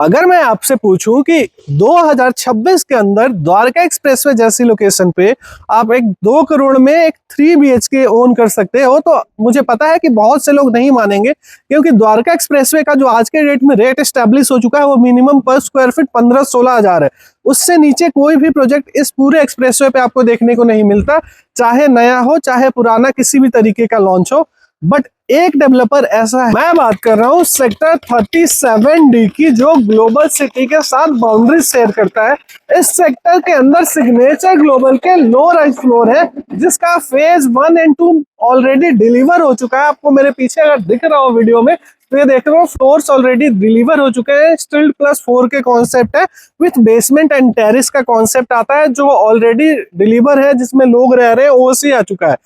अगर मैं आपसे पूछूं कि 2026 के अंदर द्वारका एक्सप्रेसवे जैसी लोकेशन पे आप एक 2 करोड़ में एक 3 BHK ओन कर सकते हो, तो मुझे पता है कि बहुत से लोग नहीं मानेंगे, क्योंकि द्वारका एक्सप्रेसवे का जो आज के डेट में रेट एस्टेब्लिश हो चुका है वो मिनिमम पर स्क्वायर फीट 15-16 हजार है। उससे नीचे कोई भी प्रोजेक्ट इस पूरे एक्सप्रेसवे पे आपको देखने को नहीं मिलता, चाहे नया हो चाहे पुराना, किसी भी तरीके का लॉन्च हो। बट एक डेवलपर ऐसा है, मैं बात कर रहा हूँ सेक्टर 37D की, जो ग्लोबल सिटी के साथ बाउंड्री शेयर करता है। इस सेक्टर के अंदर सिग्नेचर ग्लोबल के लो राइज फ्लोर है, जिसका फेज 1 और 2 ऑलरेडी डिलीवर हो चुका है। आपको मेरे पीछे अगर दिख रहा हो वीडियो में, तो ये देख रहे हो फ्लोर्स ऑलरेडी डिलीवर हो चुके हैं। स्टिल्ट प्लस 4 के कॉन्सेप्ट है, विथ बेसमेंट एंड टेरिस का कॉन्सेप्ट आता है, जो ऑलरेडी डिलीवर है, जिसमें लोग रह रहे हैं, ओसी आ चुका है।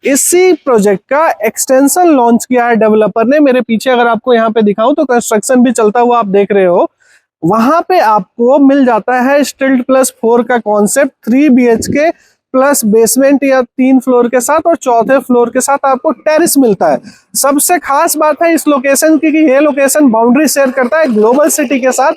इसी प्रोजेक्ट का एक्सटेंशन लॉन्च किया है डेवलपर ने। मेरे पीछे अगर आपको यहाँ पे दिखाऊं तो कंस्ट्रक्शन भी चलता हुआ आप देख रहे हो। वहां पे आपको मिल जाता है स्टिल्ट प्लस 4 का कॉन्सेप्ट, 3 BHK प्लस बेसमेंट या 3 फ्लोर के साथ, और चौथे फ्लोर के साथ आपको टेरिस मिलता है। सबसे खास बात है इस लोकेशन की कि ये लोकेशन बाउंड्री शेयर करता है ग्लोबल सिटी के साथ।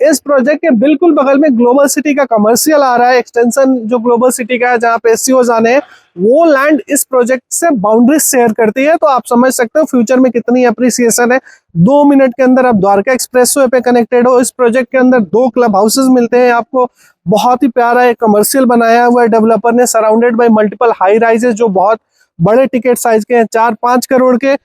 इस प्रोजेक्ट के बिल्कुल बगल में ग्लोबल सिटी का कमर्शियल आ रहा है, एक्सटेंशन जो ग्लोबल सिटी का है, जहाँ पे SCOs आने हैं, वो लैंड इस प्रोजेक्ट से बाउंड्री शेयर करती है। तो आप समझ सकते हो फ्यूचर में कितनी अप्रिसिएशन है। 2 मिनट के अंदर आप द्वारका एक्सप्रेसवे पे कनेक्टेड हो। इस प्रोजेक्ट के अंदर 2 क्लब हाउसेज मिलते हैं आपको। बहुत ही प्यारा एक कमर्शियल बनाया हुआ है डेवलपर ने, surrounded by multiple high rises, जो बहुत बड़े टिकट साइज के हैं, 4-5 करोड़ के।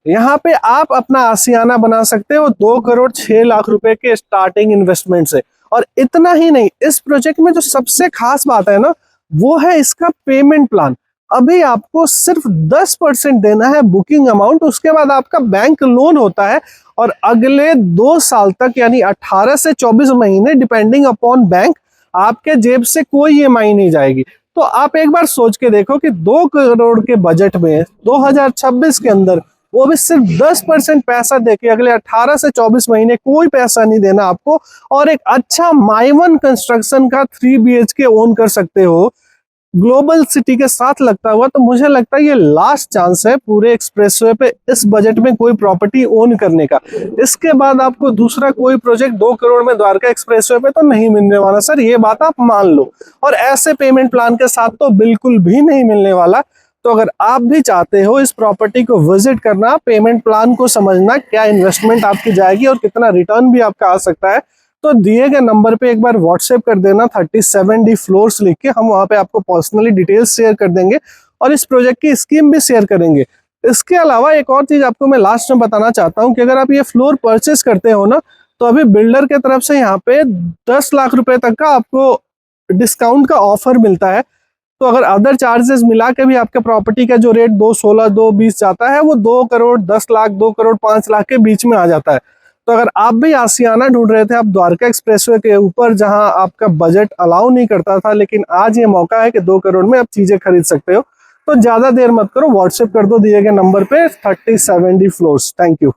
यहाँ पे आप अपना आशियाना बना सकते हो 2 करोड़ 6 लाख रुपए के स्टार्टिंग इन्वेस्टमेंट से। और इतना ही नहीं, इस प्रोजेक्ट में जो सबसे खास बात है ना, वो है इसका पेमेंट प्लान। अभी आपको सिर्फ 10% देना है बुकिंग अमाउंट, उसके बाद आपका बैंक लोन होता है, और अगले 2 साल तक यानी 18 से 24 महीने डिपेंडिंग अपॉन बैंक, आपके जेब से कोई EMI नहीं जाएगी। तो आप एक बार सोच के देखो कि 2 करोड़ के बजट में 2026 के अंदर, वो भी सिर्फ 10% पैसा देके अगले 18 से 24 महीने कोई पैसा नहीं देना आपको, और एक अच्छा माइवन कंस्ट्रक्शन का 3 BHK ओन कर सकते हो ग्लोबल सिटी के साथ लगता हुआ। तो मुझे लगता है ये लास्ट चांस है पूरे एक्सप्रेसवे पे इस बजट में कोई प्रॉपर्टी ओन करने का। इसके बाद आपको दूसरा कोई प्रोजेक्ट 2 करोड़ में द्वारका एक्सप्रेसवे पे तो नहीं मिलने वाला सर, ये बात आप मान लो। और ऐसे पेमेंट प्लान के साथ तो बिल्कुल भी नहीं मिलने वाला। तो अगर आप भी चाहते हो इस प्रॉपर्टी को विजिट करना, पेमेंट प्लान को समझना, क्या इन्वेस्टमेंट आपकी जाएगी और कितना रिटर्न भी आपका आ सकता है, तो दिए गए नंबर पे एक बार व्हाट्सएप कर देना 37D फ्लोर्स लिख के। हम वहां पे आपको पर्सनली डिटेल्स शेयर कर देंगे और इस प्रोजेक्ट की स्कीम भी शेयर करेंगे। इसके अलावा एक और चीज आपको मैं लास्ट में बताना चाहता हूँ कि अगर आप ये फ्लोर परचेस करते हो ना, तो अभी बिल्डर के तरफ से यहाँ पे 10 लाख रुपए तक का आपको डिस्काउंट का ऑफर मिलता है। तो अगर अदर चार्जेस मिला के भी आपके प्रॉपर्टी का जो रेट 216, 220 जाता है, वो 2 करोड़ 10 लाख, 2 करोड़ 5 लाख के बीच में आ जाता है। तो अगर आप भी आशियाना ढूंढ रहे थे आप द्वारका एक्सप्रेसवे के ऊपर, जहां आपका बजट अलाउ नहीं करता था, लेकिन आज ये मौका है कि 2 करोड़ में आप चीजें खरीद सकते हो, तो ज्यादा देर मत करो, व्हाट्सएप कर दो दिए गए नंबर पे 37D फ्लोर्स। Thank you.